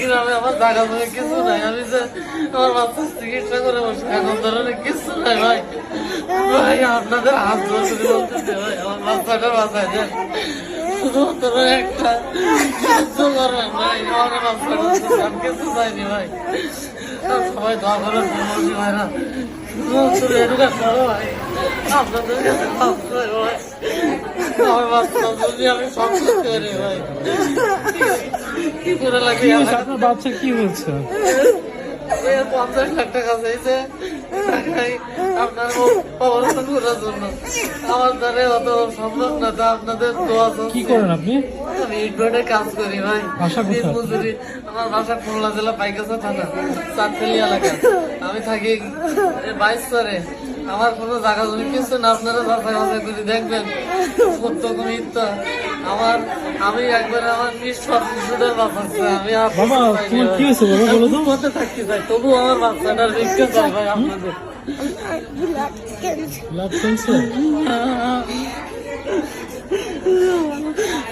গ্রামে আমার জায়গা জমি কিছু নাই, আমি যে আমার বাচ্চার চিকিৎসা করে বসে এখন ধরনের কিছু নাই ভাই। ভাই আপনাদের হাত ধরে বলতেছে ভাই আমার বাচ্চাটা বাঁচাই দেন, শুধুমাত্র একটা সাহায্য করবেন ভাই, আমার বাচ্চাটা আমি কিছু চাইনি ভাই। সবাই দোয়া করেন ভাইরা, শুধুমাত্র এটুকু করো ভাই, আপনাদের কাছে ভাই আমার বাচ্চা যদি আমি সব করতে পারি ভাই। কি করে লাগে আপনার বাচ্চা কি হচ্ছে? 50 লাখ টাকা চাইছে আপনার অপারেশন করার জন্য, আমার দ্বারা অত সম্ভব না। তা আপনাদের দোয়া কি করেন আপনি? আমি ইটভার্টে কাজ করি ভাই, বাসা কোথায়? মজুরি। আমার বাসা খুলনা জেলা পাইকাসা থানা চাঁদখালি এলাকা, আমি থাকি 22 স্তরে। আমার কোনো জায়গা জমি কিছু না, আপনারা বাসা বাসা করে দেখবেন সত্য মিথ্যা। আমি একবার আমার নিঃস্বার্থের বাঁচাচ্ছে, আমি বাবা তোমার কি হয়েছে বাবা বলো তো? মতে থাকতে চাই, তবু আমার বাচ্চাটার ভিক্ষা চাই ভাই আপনাদের। Blood cancer?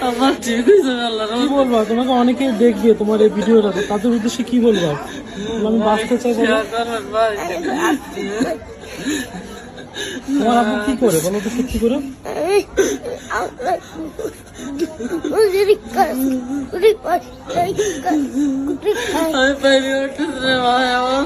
আমার ঠিক হয়েছে আল্লাহ। কি বলবা? তোমাকে অনেকে দেখবে তোমার এই ভিডিওটা, তাদের উদ্দেশ্যে কি বলবা? আমি বাঁচতে চাই বলো। ভাই তোমার আপনি কি করে বলো তো, সত্যি করে? আমি পাইনি ভাই, আমার